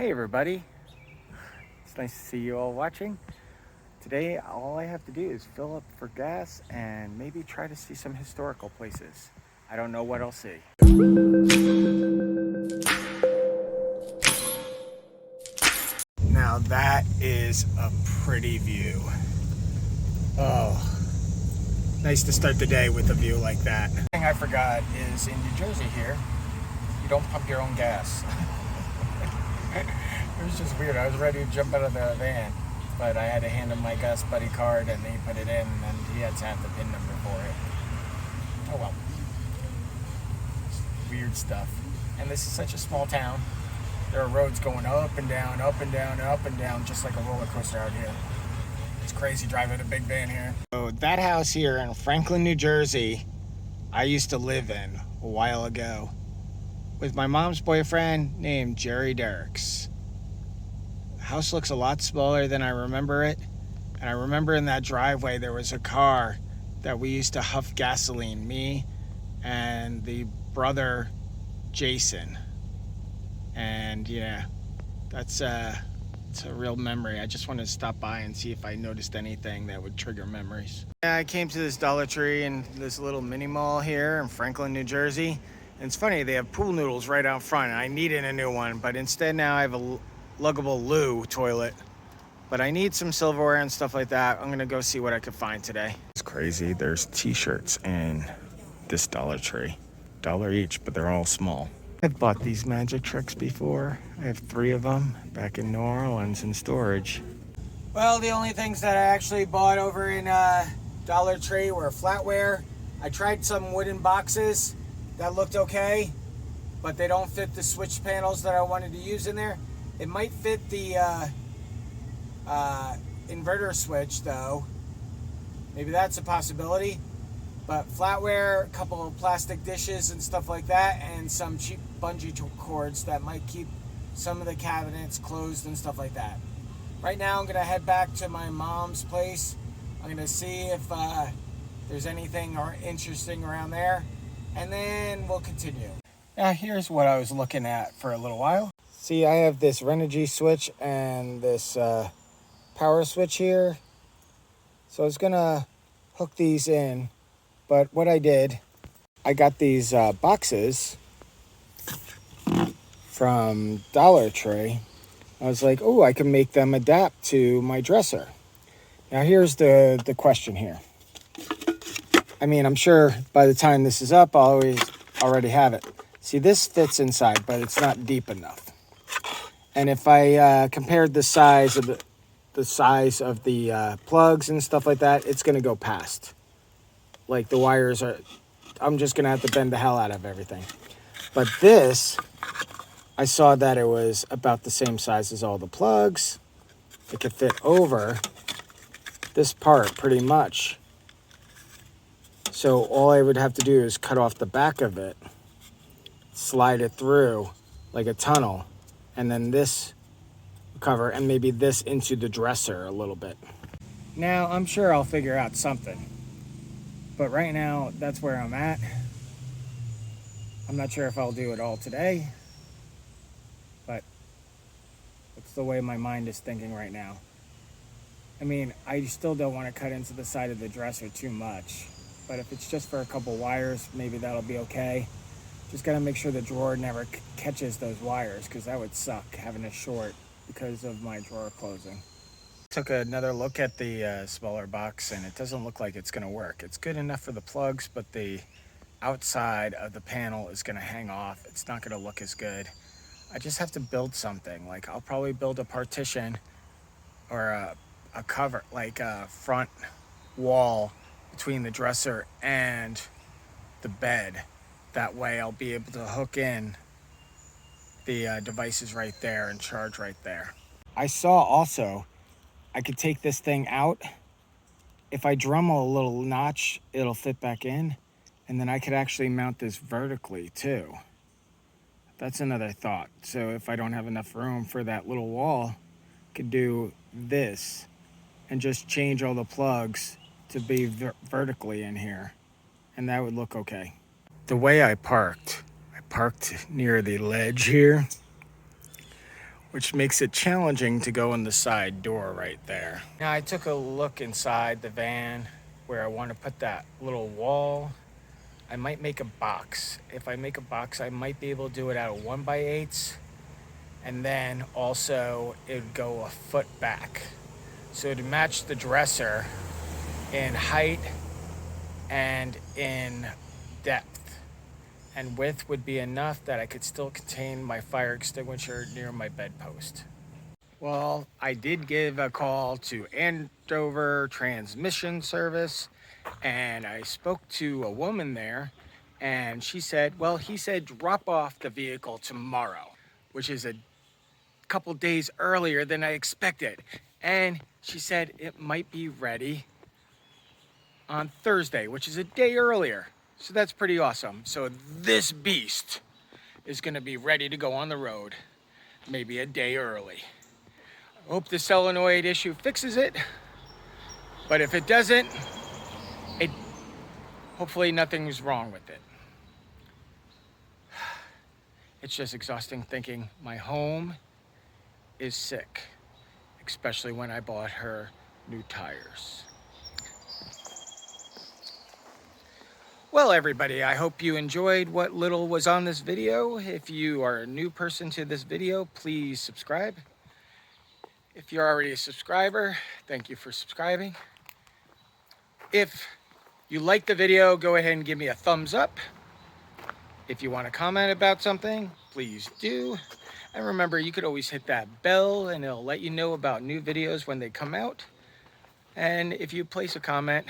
Hey everybody, it's nice to see you all watching. Today all I have to do is fill up for gas and maybe try to see some historical places. I don't know what I'll see. Now that is a pretty view. Oh, nice to start the day with a view like that. The thing I forgot is in New Jersey here, you don't pump your own gas. It was just weird. I was ready to jump out of the van, but I had to hand him my gas buddy card and he put it in and he had to have the PIN number for it. Oh well. Weird stuff. And this is such a small town. There are roads going up and down, up and down, up and down, just like a roller coaster out here. It's crazy driving a big van here. So that house here in Franklin, New Jersey, I used to live in a while ago with my mom's boyfriend named Jerry Derricks. The house looks a lot smaller than I remember it. And I remember in that driveway there was a car that we used to huff gasoline, me and the brother Jason. And yeah, it's a real memory. I just wanted to stop by and see if I noticed anything that would trigger memories. Yeah, I came to this Dollar Tree in this little mini mall here in Franklin, New Jersey. And it's funny, they have pool noodles right out front. I needed a new one, but instead now I have a luggable loo toilet. But I need some silverware and stuff like that. I'm gonna go see what I could find today. It's crazy, there's t-shirts in this Dollar Tree. $1 each, but they're all small. I've bought these magic tricks before. I have 3 of them back in New Orleans in storage. Well, the only things that I actually bought over in Dollar Tree were flatware. I tried some wooden boxes that looked okay, but they don't fit the switch panels that I wanted to use in there. It might fit the inverter switch though. Maybe that's a possibility. But flatware, a couple of plastic dishes and stuff like that, and some cheap bungee cords that might keep some of the cabinets closed and stuff like that. Right now I'm gonna head back to my mom's place. I'm gonna see if there's anything interesting around there, and then we'll continue. Now here's what I was looking at for a little while. See, I have this Renergie Switch and this power switch here. So I was gonna hook these in, but what I did, I got these boxes from Dollar Tree. I was like, oh, I can make them adapt to my dresser. Now here's the question here. I mean, I'm sure by the time this is up, I'll already have it. See, this fits inside, but it's not deep enough. And if I compared the size of the plugs and stuff like that, it's going to go past. Like the wires are, I'm just going to have to bend the hell out of everything. But this, I saw that it was about the same size as all the plugs. It could fit over this part pretty much. So all I would have to do is cut off the back of it, slide it through like a tunnel, and then this cover, and maybe this into the dresser a little bit. Now, I'm sure I'll figure out something. But right now, that's where I'm at. I'm not sure if I'll do it all today, but it's the way my mind is thinking right now. I mean, I still don't want to cut into the side of the dresser too much, but if it's just for a couple wires, maybe that'll be okay. Just gotta make sure the drawer never catches those wires, because that would suck having a short because of my drawer closing. Took another look at the smaller box, and it doesn't look like it's gonna work. It's good enough for the plugs, but the outside of the panel is gonna hang off. It's not gonna look as good. I just have to build something. Like, I'll probably build a partition or a cover, like a front wall between the dresser and the bed. That way I'll be able to hook in the devices right there and charge right there. I saw also I could take this thing out. If I Dremel a little notch, it'll fit back in, and then I could actually mount this vertically too. That's another thought. So if I don't have enough room for that little wall, I could do this and just change all the plugs to be vertically in here, and that would look okay. The way I parked near the ledge here, which makes it challenging to go in the side door right there. Now I took a look inside the van where I want to put that little wall. I might make a box. If I make a box, I might be able to do it out of 1x8s, and then also it would go a foot back. So to match the dresser in height and in depth. And width would be enough that I could still contain my fire extinguisher near my bedpost. Well, I did give a call to Andover Transmission Service, and I spoke to a woman there, and she said, well, he said drop off the vehicle tomorrow, which is a couple days earlier than I expected. And she said it might be ready on Thursday, which is a day earlier. So that's pretty awesome. So this beast is gonna be ready to go on the road, maybe a day early. I hope the solenoid issue fixes it, but if it doesn't, hopefully nothing's wrong with it. It's just exhausting thinking my home is sick, especially when I bought her new tires. Well, everybody, I hope you enjoyed what little was on this video. If you are a new person to this video, please subscribe. If you're already a subscriber, thank you for subscribing. If you like the video, go ahead and give me a thumbs up. If you want to comment about something, please do. And remember, you could always hit that bell and it'll let you know about new videos when they come out. And if you place a comment,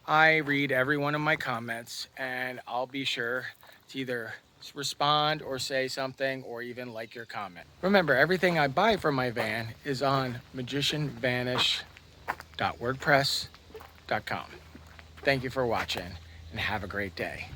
I read every one of my comments, and I'll be sure to either respond or say something or even like your comment. Remember, everything I buy from my van is on magicianvanish.wordpress.com. Thank you for watching, and have a great day.